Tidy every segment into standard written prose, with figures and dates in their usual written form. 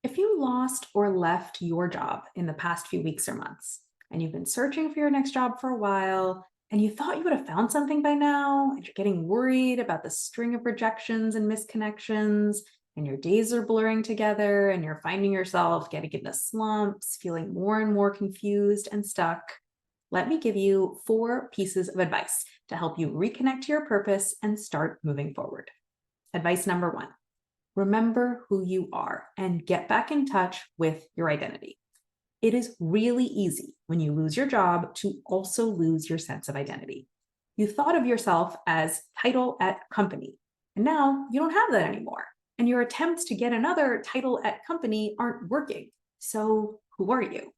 If you lost or left your job in the past few weeks or months, and you've been searching for your next job for a while, and you thought you would have found something by now, and you're getting worried about the string of rejections and misconnections, and your days are blurring together, and you're finding yourself getting into slumps, feeling more and more confused and stuck, let me give you 4 pieces of advice to help you reconnect to your purpose and start moving forward. Advice number 1. Remember who you are and get back in touch with your identity. It is really easy when you lose your job to also lose your sense of identity. You thought of yourself as title at company, and now you don't have that anymore. And your attempts to get another title at company aren't working. So, who are you?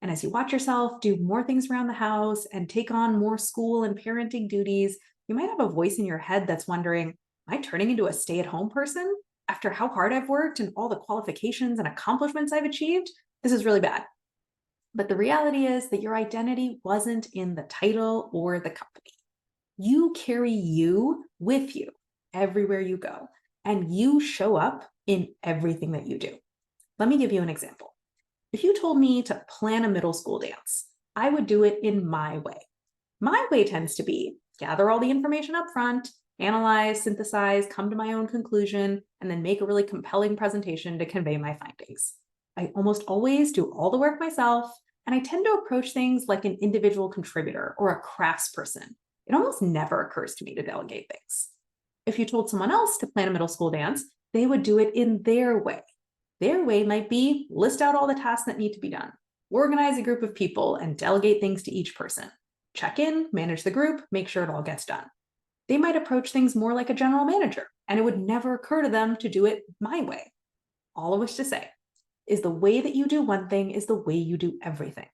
And as you watch yourself do more things around the house and take on more school and parenting duties, you might have a voice in your head that's wondering, am I turning into a stay at home person? After how hard I've worked and all the qualifications and accomplishments I've achieved, this is really bad. But the reality is that your identity wasn't in the title or the company. You carry you with you everywhere you go, and you show up in everything that you do. Let me give you an example. If you told me to plan a middle school dance, I would do it in my way. My way tends to be gather all the information up front, analyze, synthesize, come to my own conclusion, and then make a really compelling presentation to convey my findings. I almost always do all the work myself, and I tend to approach things like an individual contributor or a craftsperson. It almost never occurs to me to delegate things. If you told someone else to plan a middle school dance, they would do it in their way. Their way might be list out all the tasks that need to be done, organize a group of people, and delegate things to each person. Check in, manage the group, make sure it all gets done. They might approach things more like a general manager, and it would never occur to them to do it my way. All of which to say is the way that you do one thing is the way you do everything.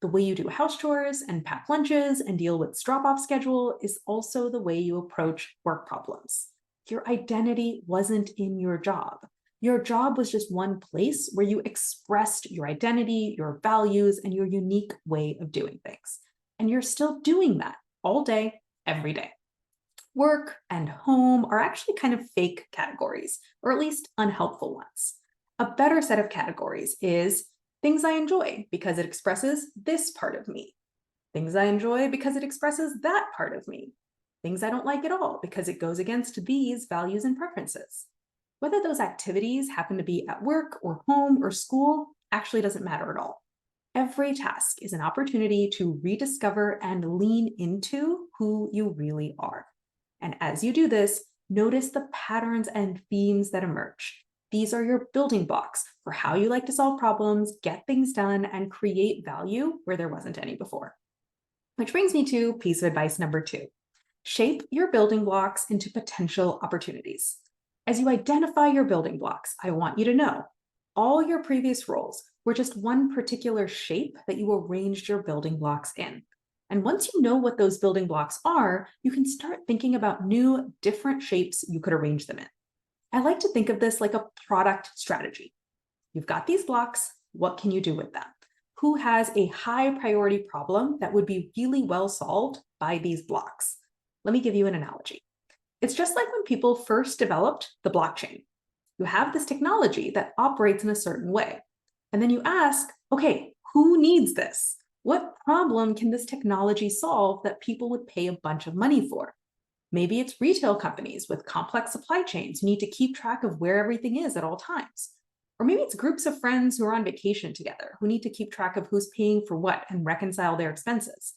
The way you do house chores and pack lunches and deal with drop-off schedule is also the way you approach work problems. Your identity wasn't in your job. Your job was just one place where you expressed your identity, your values, and your unique way of doing things. And you're still doing that all day, every day. Work and home are actually kind of fake categories, or at least unhelpful ones. A better set of categories is things I enjoy because it expresses this part of me, things I enjoy because it expresses that part of me, things I don't like at all because it goes against these values and preferences. Whether those activities happen to be at work or home or school actually doesn't matter at all. Every task is an opportunity to rediscover and lean into who you really are. And as you do this, notice the patterns and themes that emerge. These are your building blocks for how you like to solve problems, get things done, and create value where there wasn't any before. Which brings me to piece of advice number 2. Shape your building blocks into potential opportunities. As you identify your building blocks, I want you to know all your previous roles were just one particular shape that you arranged your building blocks in. And once you know what those building blocks are, you can start thinking about new, different shapes you could arrange them in. I like to think of this like a product strategy. You've got these blocks, what can you do with them? Who has a high priority problem that would be really well solved by these blocks? Let me give you an analogy. It's just like when people first developed the blockchain. You have this technology that operates in a certain way. And then you ask, okay, who needs this? What problem can this technology solve that people would pay a bunch of money for? Maybe it's retail companies with complex supply chains who need to keep track of where everything is at all times. Or maybe it's groups of friends who are on vacation together who need to keep track of who's paying for what and reconcile their expenses.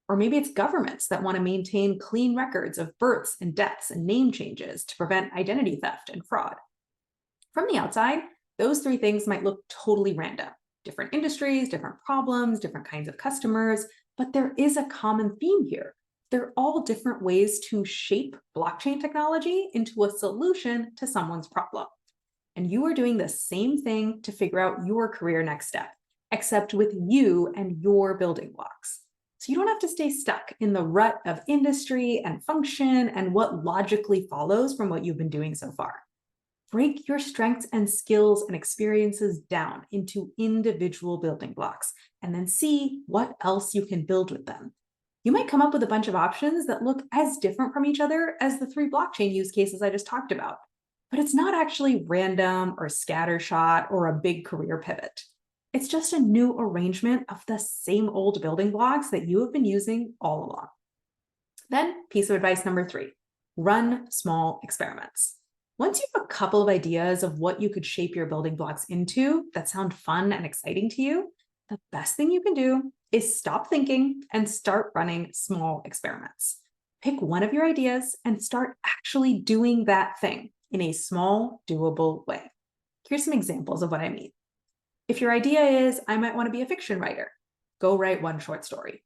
Or maybe it's governments that want to maintain clean records of births and deaths and name changes to prevent identity theft and fraud. From the outside, those 3 things might look totally random. Different industries, different problems, different kinds of customers, but there is a common theme here. They're all different ways to shape blockchain technology into a solution to someone's problem. And you are doing the same thing to figure out your career next step, except with you and your building blocks. So you don't have to stay stuck in the rut of industry and function and what logically follows from what you've been doing so far. Break your strengths and skills and experiences down into individual building blocks and then see what else you can build with them. You might come up with a bunch of options that look as different from each other as the 3 blockchain use cases I just talked about. But it's not actually random or scattershot or a big career pivot. It's just a new arrangement of the same old building blocks that you have been using all along. Then, piece of advice number 3, run small experiments. Once you have a couple of ideas of what you could shape your building blocks into that sound fun and exciting to you, the best thing you can do is stop thinking and start running small experiments. Pick one of your ideas and start actually doing that thing in a small, doable way. Here's some examples of what I mean. If your idea is, I might want to be a fiction writer, go write one short story.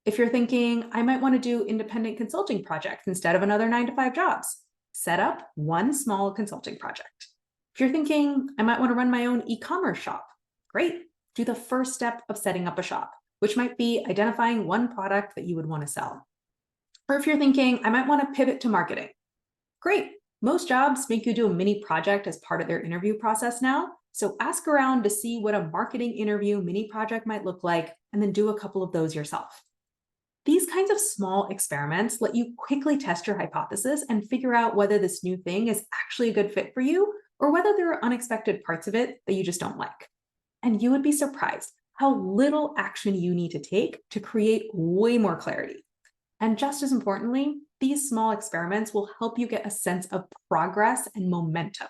If you're thinking, I might want to do independent consulting projects instead of another 9-to-5 jobs, set up one small consulting project. If you're thinking, I might want to run my own e-commerce shop, great. Do the first step of setting up a shop, which might be identifying one product that you would want to sell. Or if you're thinking, I might want to pivot to marketing, great. Most jobs make you do a mini project as part of their interview process now. So ask around to see what a marketing interview mini project might look like, and then do a couple of those yourself. These kinds of small experiments let you quickly test your hypothesis and figure out whether this new thing is actually a good fit for you or whether there are unexpected parts of it that you just don't like. And you would be surprised how little action you need to take to create way more clarity. And just as importantly, these small experiments will help you get a sense of progress and momentum.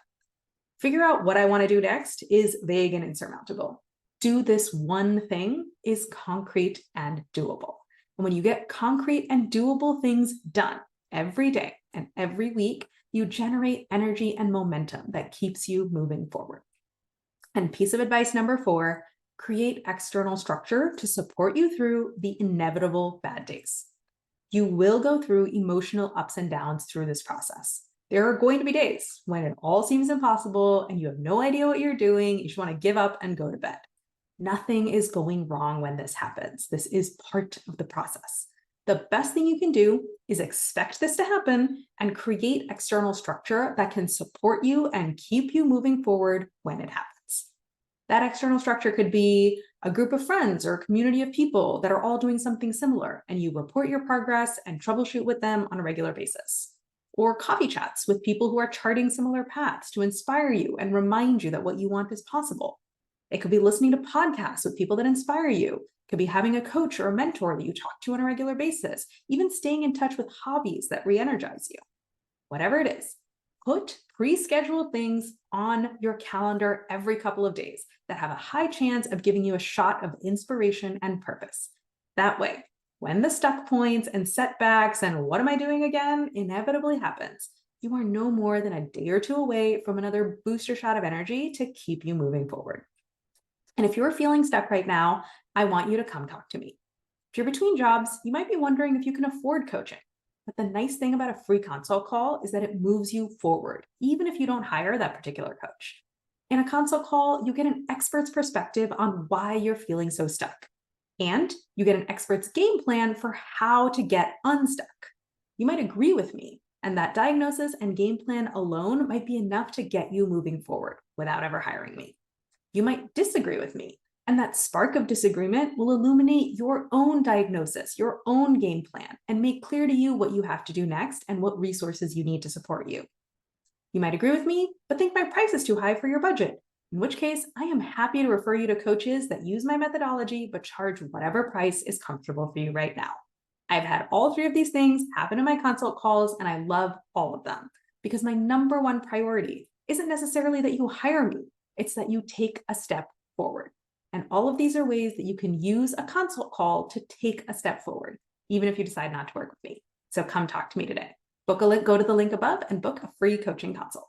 Figure out what I want to do next is vague and insurmountable. Do this one thing is concrete and doable. And when you get concrete and doable things done every day and every week, you generate energy and momentum that keeps you moving forward. And piece of advice number 4, create external structure to support you through the inevitable bad days. You will go through emotional ups and downs through this process. There are going to be days when it all seems impossible and you have no idea what you're doing. You just want to give up and go to bed. Nothing is going wrong when this happens. This is part of the process. The best thing you can do is expect this to happen and create external structure that can support you and keep you moving forward when it happens. That external structure could be a group of friends or a community of people that are all doing something similar, and you report your progress and troubleshoot with them on a regular basis. Or coffee chats with people who are charting similar paths to inspire you and remind you that what you want is possible. It could be listening to podcasts with people that inspire you. It could be having a coach or a mentor that you talk to on a regular basis, even staying in touch with hobbies that re-energize you. Whatever it is, put pre-scheduled things on your calendar every couple of days that have a high chance of giving you a shot of inspiration and purpose. That way, when the stuck points and setbacks and what am I doing again inevitably happens, you are no more than a day or two away from another booster shot of energy to keep you moving forward. And if you're feeling stuck right now, I want you to come talk to me. If you're between jobs, you might be wondering if you can afford coaching. But the nice thing about a free consult call is that it moves you forward, even if you don't hire that particular coach. In a consult call, you get an expert's perspective on why you're feeling so stuck. And you get an expert's game plan for how to get unstuck. You might agree with me, and that diagnosis and game plan alone might be enough to get you moving forward without ever hiring me. You might disagree with me, and that spark of disagreement will illuminate your own diagnosis, your own game plan, and make clear to you what you have to do next and what resources you need to support you. You might agree with me, but think my price is too high for your budget, in which case I am happy to refer you to coaches that use my methodology but charge whatever price is comfortable for you right now. I've had all 3 of these things happen in my consult calls, and I love all of them because my number one priority isn't necessarily that you hire me, it's that you take a step forward. And all of these are ways that you can use a consult call to take a step forward, even if you decide not to work with me. So come talk to me today. Go to the link above and book a free coaching consult.